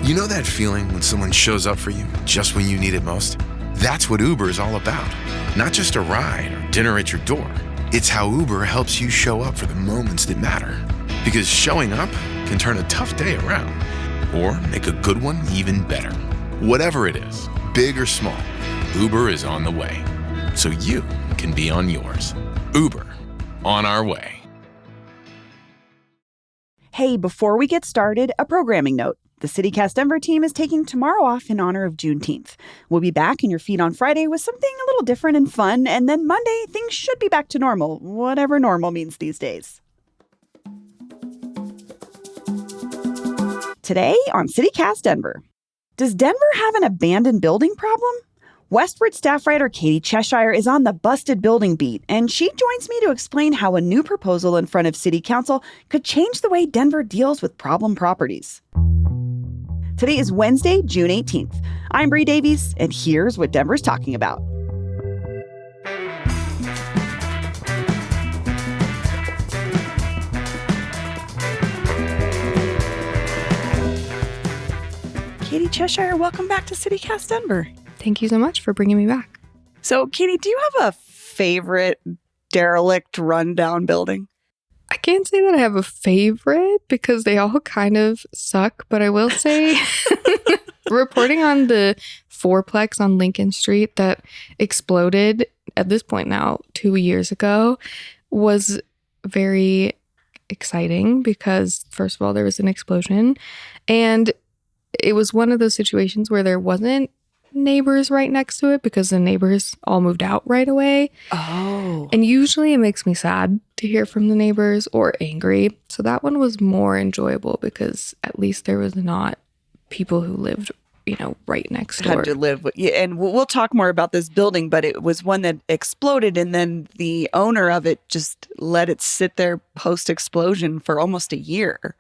You know that feeling when someone shows up for you just when you need it most? That's what Uber is all about. Not just a ride or dinner at your door. It's how Uber helps you show up for the moments that matter. Because showing up can turn a tough day around or make a good one even better. Whatever it is, big or small, Uber is on the way. So you can be on yours. Uber, on our way. Hey, before we get started, a programming note. The CityCast Denver team is taking tomorrow off in honor of Juneteenth. We'll be back in your feed on Friday with something a little different and fun, and then Monday, things should be back to normal, whatever normal means these days. Today on CityCast Denver. Does Denver have an abandoned building problem? Westward staff writer Katie Cheshire is on the busted building beat, and she joins me to explain how a new proposal in front of City Council could change the way Denver deals with problem properties. Today is Wednesday, June 18th. I'm Bree Davies, and here's what Denver's talking about. Katie Cheshire, welcome back to CityCast Denver. Thank you so much for bringing me back. So, Katie, do you have a favorite derelict rundown building? I can't say that I have a favorite because they all kind of suck, but I will say reporting on the fourplex on Lincoln Street that exploded at this point now 2 years ago was very exciting because, first of all, there was an explosion, and it was one of those situations where there wasn't neighbors right next to it because the neighbors all moved out right away. Oh. And usually it makes me sad to hear from the neighbors or angry. So that one was more enjoyable because at least there was not people who lived, right next door. Had to live with, yeah, and we'll talk more about this building, but it was one that exploded, and then the owner of it just let it sit there post-explosion for almost a year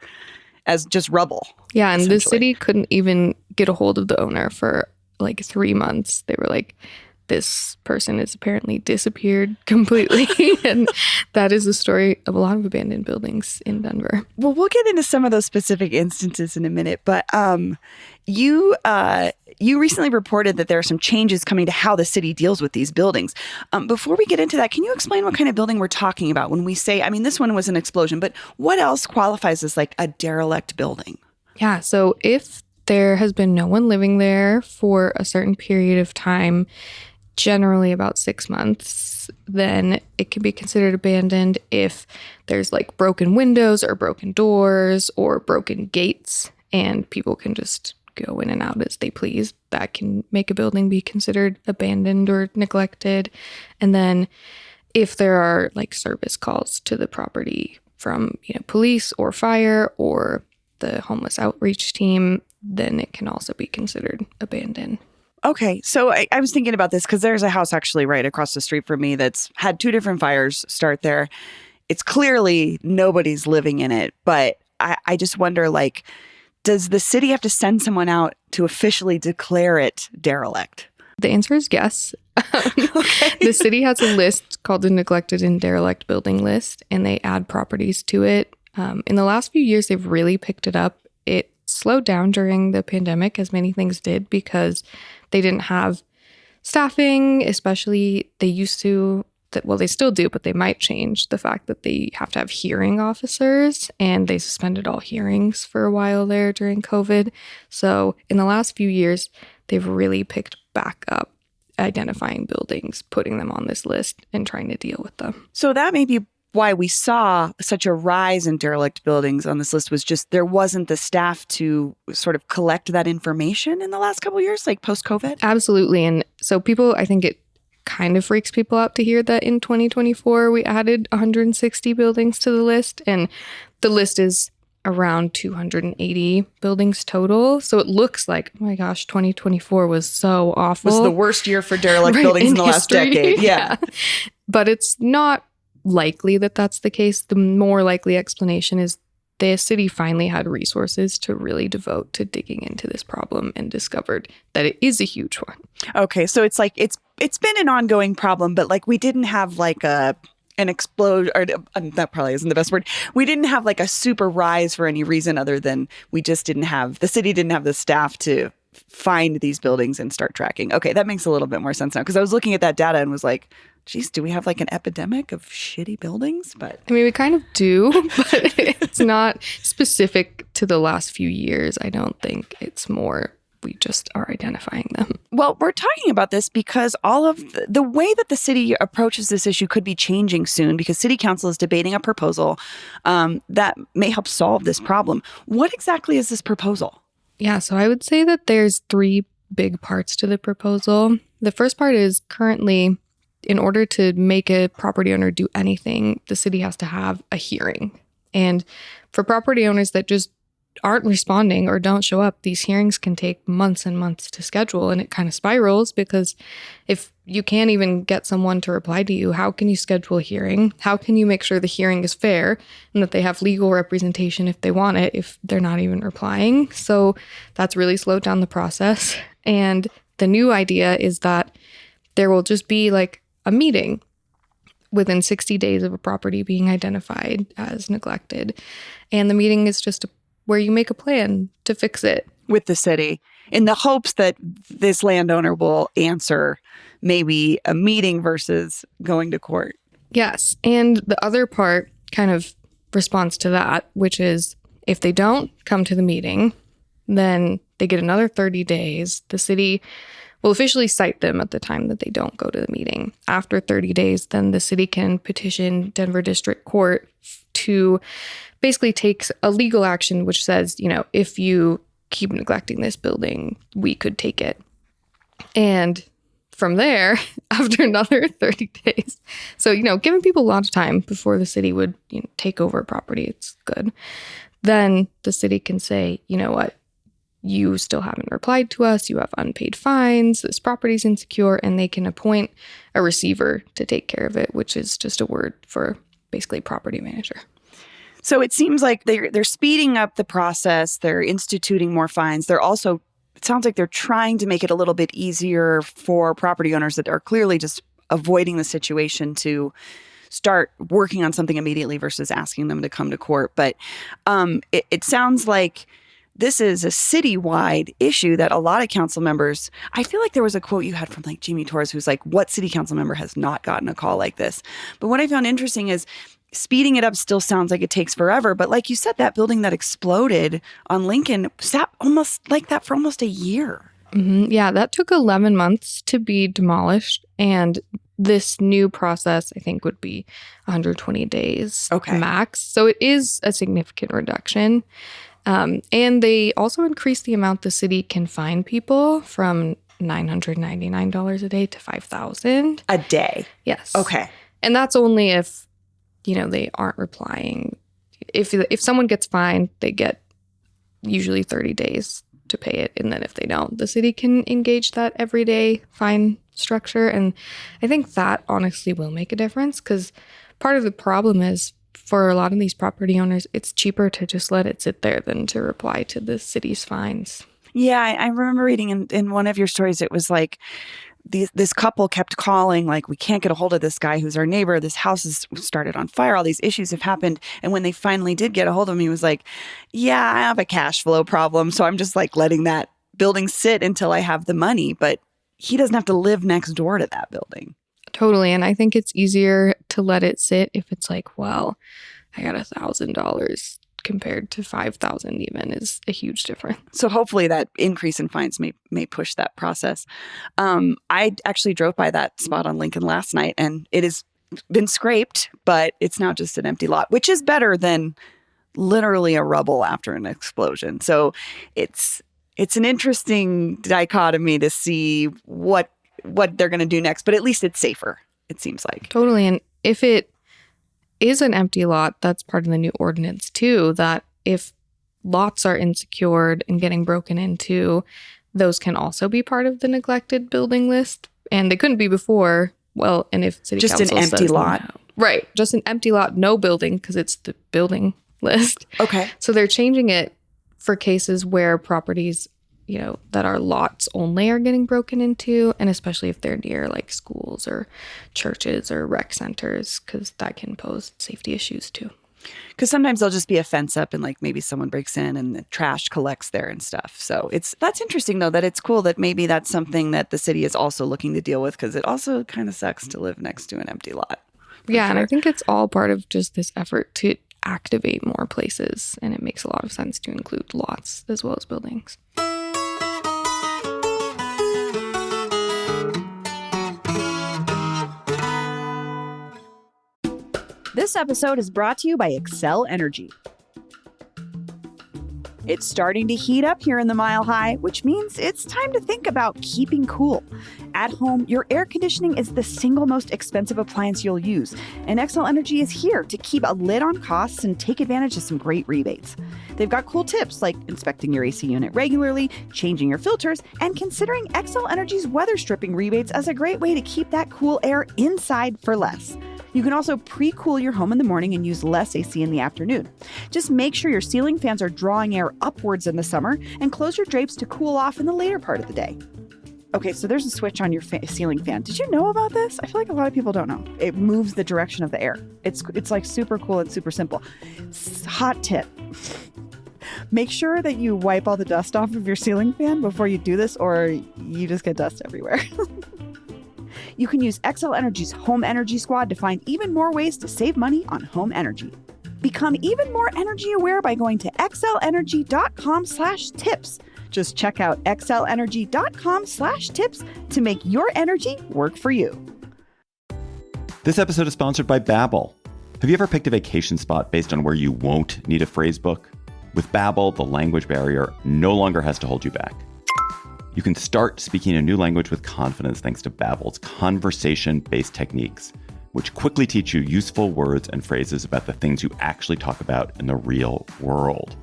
as just rubble. Yeah, and the city couldn't even get a hold of the owner for like 3 months. They were like, this person is apparently disappeared completely. And that is the story of a lot of abandoned buildings in Denver. Well, we'll get into some of those specific instances in a minute, but you recently reported that there are some changes coming to how the city deals with these buildings. Before we get into that, can you explain what kind of building we're talking about when we say, this one was an explosion, but what else qualifies as like a derelict building? Yeah, so if there has been no one living there for a certain period of time, generally about 6 months, then it can be considered abandoned if there's like broken windows or broken doors or broken gates and people can just go in and out as they please. That can make a building be considered abandoned or neglected. And then if there are like service calls to the property from, police or fire or the homeless outreach team, then it can also be considered abandoned. Okay, so I was thinking about this because there's a house actually right across the street from me that's had 2 different fires start there. It's clearly nobody's living in it, but I just wonder, like, does the city have to send someone out to officially declare it derelict? The answer is yes. Okay. The city has a list called the Neglected and Derelict Building List, and they add properties to it. In the last few years, they've really picked it up. It slowed down during the pandemic, as many things did, because they didn't have staffing, especially they used to, they still do, but they might change the fact that they have to have hearing officers, and they suspended all hearings for a while there during COVID. So in the last few years, they've really picked back up identifying buildings, putting them on this list, and trying to deal with them. So that may be why we saw such a rise in derelict buildings on this list, was just there wasn't the staff to sort of collect that information in the last couple of years, like post-COVID? Absolutely. And so I think it kind of freaks people out to hear that in 2024, we added 160 buildings to the list. And the list is around 280 buildings total. So it looks like, oh my gosh, 2024 was so awful. It was the worst year for derelict buildings in the last decade. Yeah. But it's not likely that that's the case. The more likely explanation is the city finally had resources to really devote to digging into this problem and discovered that it is a huge one. Okay, so it's like it's been an ongoing problem, but like we didn't have like a an explode, or that probably isn't the best word. We didn't have like a super rise for any reason other than the city didn't have the staff to find these buildings and start tracking. Okay, that makes a little bit more sense now because I was looking at that data and was like, geez, do we have like an epidemic of shitty buildings? But I mean, we kind of do, but it's not specific to the last few years. I don't think it's more we just are identifying them. Well, we're talking about this because all of the way that the city approaches this issue could be changing soon because City Council is debating a proposal that may help solve this problem. What exactly is this proposal? Yeah, so I would say that there's 3 big parts to the proposal. The first part is currently, in order to make a property owner do anything, the city has to have a hearing. And for property owners that just aren't responding or don't show up, these hearings can take months and months to schedule, and it kind of spirals because if you can't even get someone to reply to you, how can you schedule a hearing? How can you make sure the hearing is fair and that they have legal representation if they want it, if they're not even replying? So that's really slowed down the process. And the new idea is that there will just be like a meeting within 60 days of a property being identified as neglected. And the meeting is just where you make a plan to fix it with the city in the hopes that this landowner will answer maybe a meeting versus going to court. Yes. And the other part kind of responds to that, which is if they don't come to the meeting, then they get another 30 days. The city will officially cite them at the time that they don't go to the meeting. After 30 days, then the city can petition Denver District Court to basically take a legal action, which says, if you keep neglecting this building, we could take it. And from there, after another 30 days, so, giving people a lot of time before the city would take over a property, it's good. Then the city can say, you know what? You still haven't replied to us. You have unpaid fines. This property's insecure, and they can appoint a receiver to take care of it, which is just a word for basically property manager. So it seems like they're speeding up the process. They're instituting more fines. They're also, it sounds like they're trying to make it a little bit easier for property owners that are clearly just avoiding the situation to start working on something immediately versus asking them to come to court. But it sounds like this is a citywide issue that a lot of council members, I feel like there was a quote you had from like Jamie Torres who's like, what city council member has not gotten a call like this? But what I found interesting is speeding it up still sounds like it takes forever. But like you said, that building that exploded on Lincoln sat almost like that for almost a year. Mm-hmm. Yeah, that took 11 months to be demolished. And this new process, I think, would be 120 days max. So it is a significant reduction. And they also increased the amount the city can fine people from $999 a day to $5,000 a day. Yes. Okay. And that's only if they aren't replying. If someone gets fined, they get usually 30 days to pay it. And then if they don't, the city can engage that everyday fine structure. And I think that honestly will make a difference because part of the problem is for a lot of these property owners, it's cheaper to just let it sit there than to reply to the city's fines. Yeah, I remember reading in one of your stories, it was like this couple kept calling, like, we can't get a hold of this guy who's our neighbor. This house is started on fire. All these issues have happened. And when they finally did get a hold of him, he was like, yeah, I have a cash flow problem. So I'm just like letting that building sit until I have the money. But he doesn't have to live next door to that building. Totally. And I think it's easier to let it sit if it's like, well, I got $1,000 compared to $5,000 even is a huge difference. So hopefully that increase in fines may push that process. I actually drove by that spot on Lincoln last night and it has been scraped, but it's now just an empty lot, which is better than literally a rubble after an explosion. So it's an interesting dichotomy to see what they're going to do next, but at least it's safer, it seems like. Totally. And if it is an empty lot, that's part of the new ordinance too, that if lots are insecured and getting broken into, those can also be part of the neglected building list. And they couldn't be before. Well, and if city just council an empty says lot. No. Right. Just an empty lot, no building, because it's the building list. Okay. So they're changing it for cases where properties, that our lots only are getting broken into, and especially if they're near like schools or churches or rec centers, because that can pose safety issues too. Because sometimes there'll just be a fence up and like maybe someone breaks in and the trash collects there and stuff. So that's interesting though, that it's cool that maybe that's something that the city is also looking to deal with, because it also kind of sucks to live next to an empty lot. Yeah, sure. And I think it's all part of just this effort to activate more places, and it makes a lot of sense to include lots as well as buildings. This episode is brought to you by Xcel Energy. It's starting to heat up here in the Mile High, which means it's time to think about keeping cool. At home, your air conditioning is the single most expensive appliance you'll use, and Xcel Energy is here to keep a lid on costs and take advantage of some great rebates. They've got cool tips like inspecting your AC unit regularly, changing your filters, and considering Xcel Energy's weather stripping rebates as a great way to keep that cool air inside for less. You can also pre-cool your home in the morning and use less AC in the afternoon. Just make sure your ceiling fans are drawing air upwards in the summer and close your drapes to cool off in the later part of the day. Okay, so there's a switch on your ceiling fan. Did you know about this? I feel like a lot of people don't know. It moves the direction of the air. It's like super cool and super simple. Hot tip. Make sure that you wipe all the dust off of your ceiling fan before you do this, or you just get dust everywhere. You can use Xcel Energy's Home Energy Squad to find even more ways to save money on home energy. Become even more energy aware by going to xlenergy.com/tips. Just check out xlenergy.com/tips to make your energy work for you. This episode is sponsored by Babbel. Have you ever picked a vacation spot based on where you won't need a phrase book? With Babbel, the language barrier no longer has to hold you back. You can start speaking a new language with confidence thanks to Babbel's conversation-based techniques, which quickly teach you useful words and phrases about the things you actually talk about in the real world.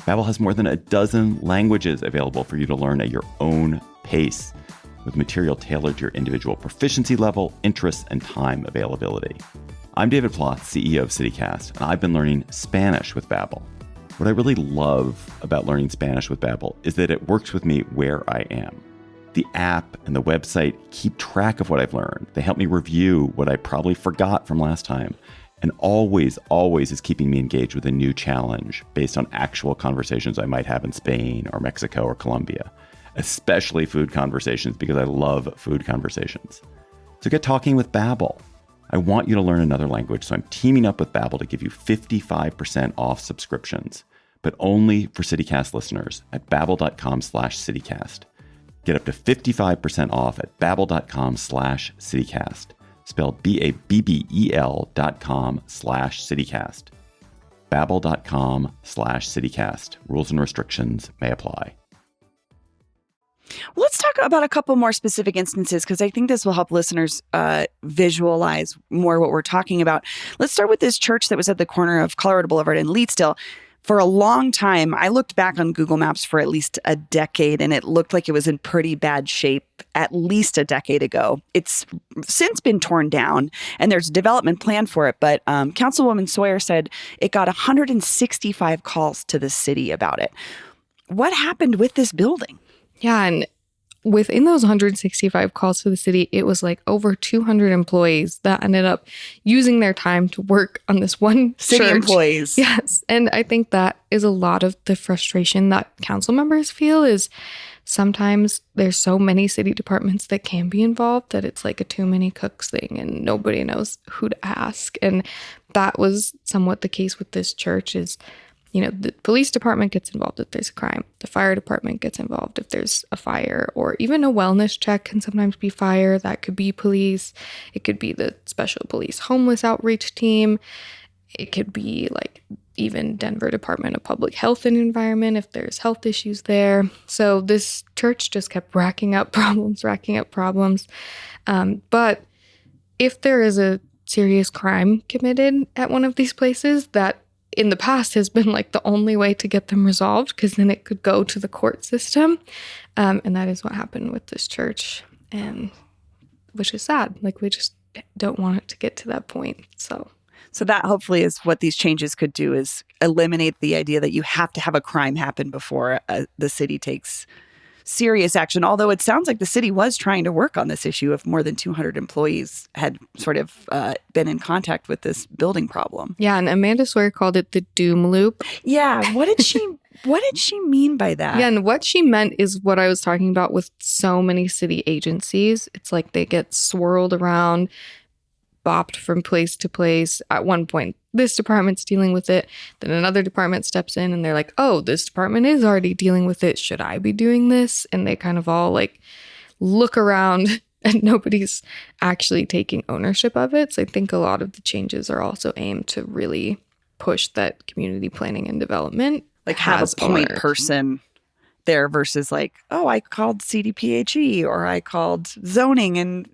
Babbel has more than a dozen languages available for you to learn at your own pace, with material tailored to your individual proficiency level, interests, and time availability. I'm David Ploth, CEO of CityCast, and I've been learning Spanish with Babbel. What I really love about learning Spanish with Babbel is that it works with me where I am. The app and the website keep track of what I've learned. They help me review what I probably forgot from last time, and always is keeping me engaged with a new challenge based on actual conversations I might have in Spain or Mexico or Colombia, especially food conversations, because I love food conversations. So get talking with Babbel. I want you to learn another language, so I'm teaming up with Babbel to give you 55% off subscriptions, but only for CityCast listeners at babbel.com/CityCast. Get up to 55% off at babbel.com/CityCast, spelled BABBEL.com/CityCast. Babbel.com/CityCast. Rules and restrictions may apply. Let's talk about a couple more specific instances, because I think this will help listeners visualize more what we're talking about. Let's start with this church that was at the corner of Colorado Boulevard and Leetsdale. For a long time, I looked back on Google Maps for at least a decade, and it looked like it was in pretty bad shape at least a decade ago. It's since been torn down, and there's development plan for it, but Councilwoman Sawyer said it got 165 calls to the city about it. What happened with this building? Yeah, and within those 165 calls to the city, it was like over 200 employees that ended up using their time to work on this one city church. Employees. Yes, and I think that is a lot of the frustration that council members feel is sometimes there's so many city departments that can be involved that it's like a too many cooks thing and nobody knows who to ask. And that was somewhat the case with this church is, the police department gets involved if there's a crime. The fire department gets involved if there's a fire, or even a wellness check can sometimes be fire. That could be police. It could be the special police homeless outreach team. It could be like even Denver Department of Public Health and Environment if there's health issues there. So this church just kept racking up problems. But if there is a serious crime committed at one of these places, that in the past has been like the only way to get them resolved, because then it could go to the court system. And that is what happened with this church, and which is sad. Like, we just don't want it to get to that point. So that hopefully is what these changes could do, is eliminate the idea that you have to have a crime happen before the city takes serious action, although it sounds like the city was trying to work on this issue if more than 200 employees had sort of been in contact with this building problem. Yeah, and Amanda Sawyer called it the doom loop. Yeah, what did she mean by that? Yeah, and what she meant is what I was talking about with so many city agencies. It's like they get swirled around, bopped from place to place. At one point, this department's dealing with it. Then another department steps in and they're like, oh, this department is already dealing with it. Should I be doing this? And they kind of all like look around and nobody's actually taking ownership of it. So I think a lot of the changes are also aimed to really push that community planning and development. Like have a point person there versus like, oh, I called CDPHE or I called zoning and,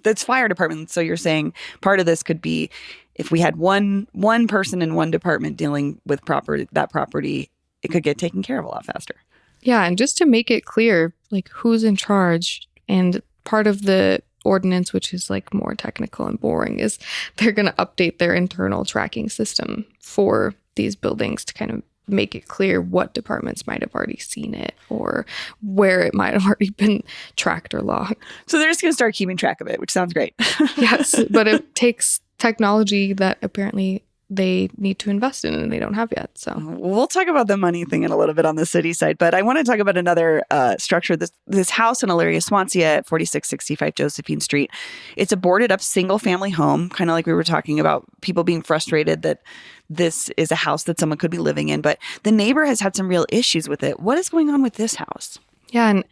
that's fire department. So you're saying part of this could be if we had one person in one department dealing with that property, it could get taken care of a lot faster. Yeah. And just to make it clear, like who's in charge, and part of the ordinance, which is like more technical and boring, is they're going to update their internal tracking system for these buildings to kind of make it clear what departments might have already seen it or where it might have already been tracked or logged. So they're just going to start keeping track of it, which sounds great. Yes, but it takes technology that apparently they need to invest in and they don't have yet. So we'll talk about the money thing in a little bit on the city side, but I want to talk about another structure. This house in Elyria, Swansea at 4665 Josephine Street. It's a boarded up single family home, kind of like we were talking about people being frustrated that this is a house that someone could be living in, but the neighbor has had some real issues with it. What is going on with this house? Yeah, and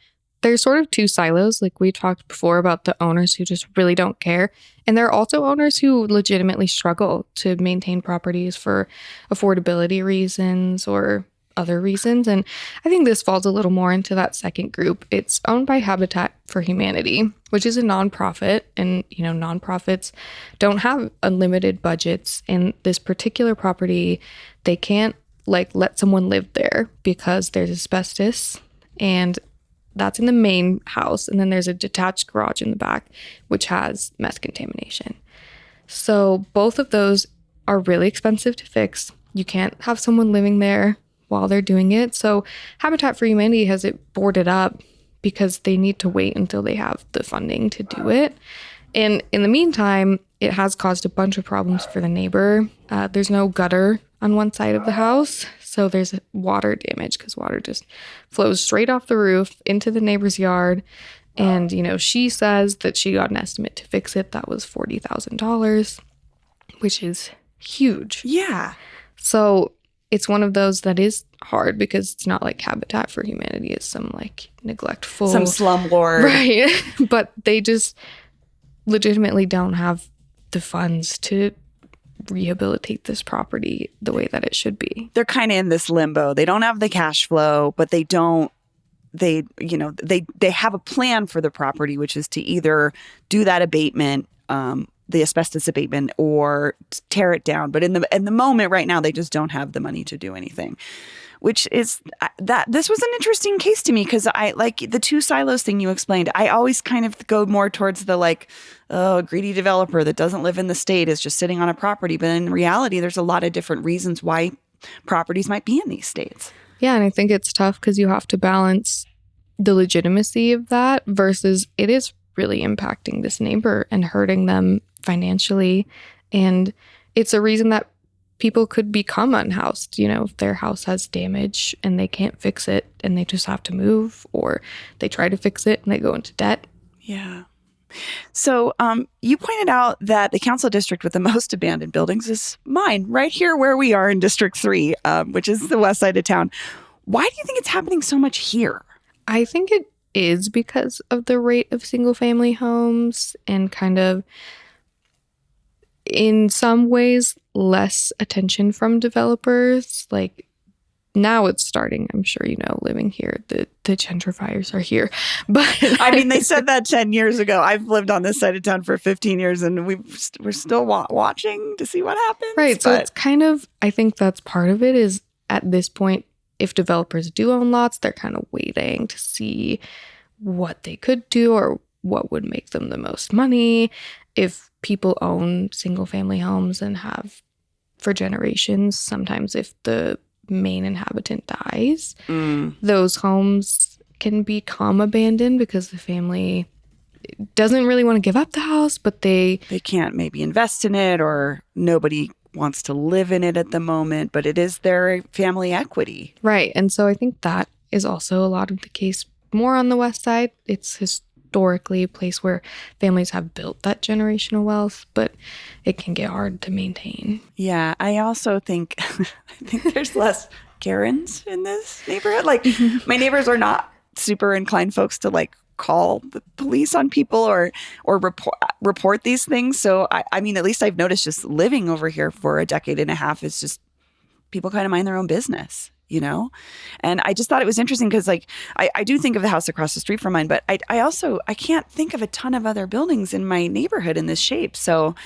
there's sort of two silos. Like we talked before about the owners who just really don't care. And there are also owners who legitimately struggle to maintain properties for affordability reasons or other reasons. And I think this falls a little more into that second group. It's owned by Habitat for Humanity, which is a nonprofit. And, nonprofits don't have unlimited budgets. And this particular property, they can't let someone live there because there's asbestos, and that's in the main house. And then there's a detached garage in the back, which has meth contamination. So both of those are really expensive to fix. You can't have someone living there while they're doing it. So Habitat for Humanity has it boarded up because they need to wait until they have the funding to do it. And in the meantime, it has caused a bunch of problems for the neighbor. There's no gutter on one side of the house, so there's water damage because water just flows straight off the roof into the neighbor's yard. And, she says that she got an estimate to fix it. That was $40,000, which is huge. Yeah. So it's one of those that is hard because it's not like Habitat for Humanity is some neglectful, some slumlord. Right. But they just legitimately don't have the funds to rehabilitate this property the way that it should be. They're kind of in this limbo. They don't have the cash flow, but they have a plan for the property, which is to either do that abatement, the asbestos abatement, or tear it down. But in the moment right now, they just don't have the money to do anything. Which is that this was an interesting case to me because I like the two silos thing you explained. I always kind of go more towards the greedy developer that doesn't live in the state is just sitting on a property. But in reality, there's a lot of different reasons why properties might be in these states. Yeah, and I think it's tough because you have to balance the legitimacy of that versus it is really impacting this neighbor and hurting them financially. And it's a reason that people could become unhoused, if their house has damage and they can't fix it and they just have to move, or they try to fix it and they go into debt. Yeah. So you pointed out that the council district with the most abandoned buildings is mine, right here where we are in District 3, which is the west side of town. Why do you think it's happening so much here? I think it is because of the rate of single family homes and kind of, in some ways, less attention from developers. Like now it's starting, I'm sure, living here, the gentrifiers are here. But I mean, they said that 10 years ago. I've lived on this side of town for 15 years and we're still watching to see what happens. Right. So it's kind of, I think that's part of it is at this point, if developers do own lots, they're kind of waiting to see what they could do or what would make them the most money. If people own single family homes and have for generations, sometimes if the main inhabitant dies, those homes can become abandoned because the family doesn't really want to give up the house, but they can't maybe invest in it, or nobody wants to live in it at the moment, but it is their family equity. Right. And so I think that is also a lot of the case more on the west side. It's historically a place where families have built that generational wealth, but it can get hard to maintain. Yeah, I also think there's less Karens in this neighborhood. Like, my neighbors are not super inclined folks to like call the police on people or report these things. So I mean, at least I've noticed just living over here for a decade and a half is just people kind of mind their own business, you know? And I just thought it was interesting because like I do think of the house across the street from mine, but I can't think of a ton of other buildings in my neighborhood in this shape. So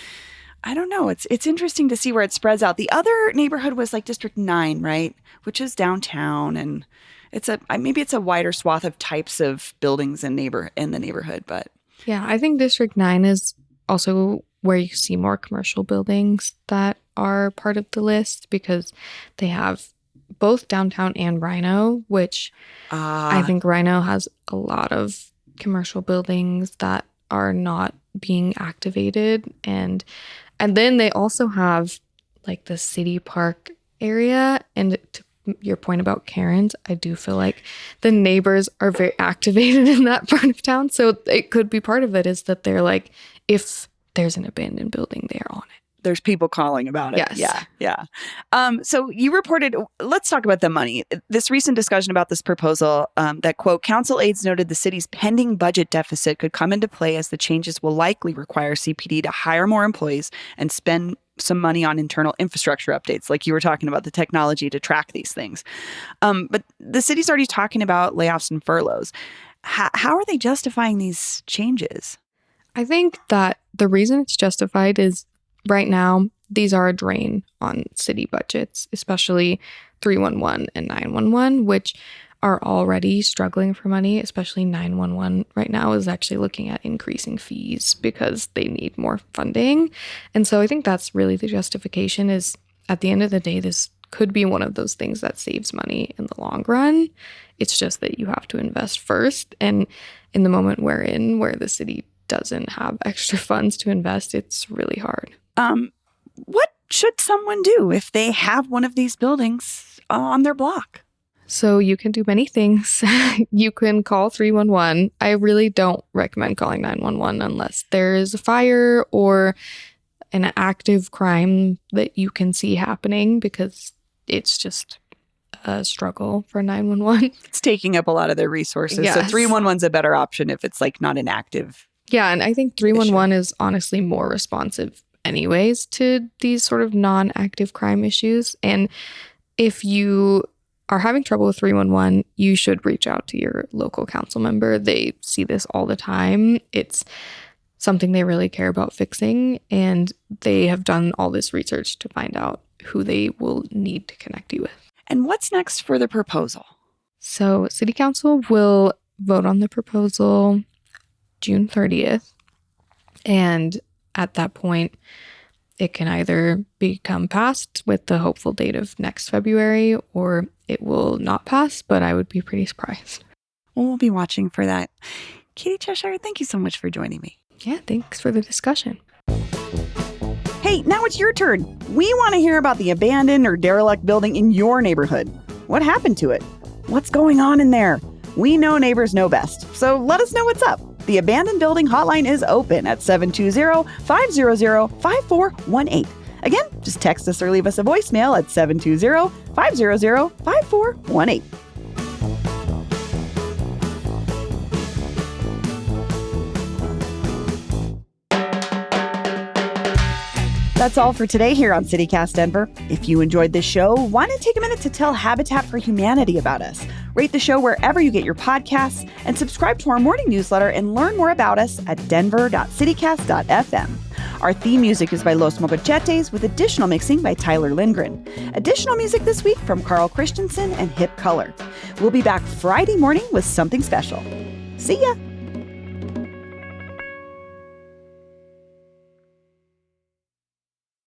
I don't know. It's interesting to see where it spreads out. The other neighborhood was like District 9, right? Which is downtown, and maybe it's a wider swath of types of buildings in the neighborhood, but yeah, I think District 9 is also where you see more commercial buildings that are part of the list because they have both downtown and Rhino, which I think Rhino has a lot of commercial buildings that are not being activated, and then they also have like the city park area. And to your point about Karens, I do feel like the neighbors are very activated in that part of town. So it could be part of it is that they're like, if there's an abandoned building, they're on it. There's people calling about it. Yes. Yeah. So you reported, let's talk about the money. This recent discussion about this proposal that, quote, council aides noted the city's pending budget deficit could come into play as the changes will likely require CPD to hire more employees and spend some money on internal infrastructure updates, like you were talking about the technology to track these things. But the city's already talking about layoffs and furloughs. How are they justifying these changes? I think that the reason it's justified is right now, these are a drain on city budgets, especially 311 and 911, which are already struggling for money, especially 911 right now is actually looking at increasing fees because they need more funding. And so I think that's really the justification is at the end of the day, this could be one of those things that saves money in the long run. It's just that you have to invest first. And in the moment we're in, where the city doesn't have extra funds to invest, it's really hard. What should someone do if they have one of these buildings on their block? So you can do many things. You can call 311. I really don't recommend calling 911 unless there is a fire or an active crime that you can see happening, because it's just a struggle for 911. It's taking up a lot of their resources. Yes. So 311 is a better option if it's like not an active. Yeah, and I think 311 is honestly more responsive anyways to these sort of non-active crime issues. And if you are having trouble with 311, you should reach out to your local council member. They see this all the time. It's something they really care about fixing, and they have done all this research to find out who they will need to connect you with. And what's next for the proposal? So City Council will vote on the proposal June 30th. And at that point, it can either become passed with the hopeful date of next February, or it will not pass, but I would be pretty surprised. Well, we'll be watching for that. Katie Cheshire, thank you so much for joining me. Yeah, thanks for the discussion. Hey, now it's your turn. We want to hear about the abandoned or derelict building in your neighborhood. What happened to it? What's going on in there? We know neighbors know best, so let us know what's up. The Abandoned Building Hotline is open at 720-500-5418. Again, just text us or leave us a voicemail at 720-500-5418. That's all for today here on CityCast Denver. If you enjoyed this show, why not take a minute to tell Habitat for Humanity about us? Rate the show wherever you get your podcasts, and subscribe to our morning newsletter and learn more about us at denver.citycast.fm. Our theme music is by Los Mogochetes, with additional mixing by Tyler Lindgren. Additional music this week from Carl Christensen and Hip Color. We'll be back Friday morning with something special. See ya!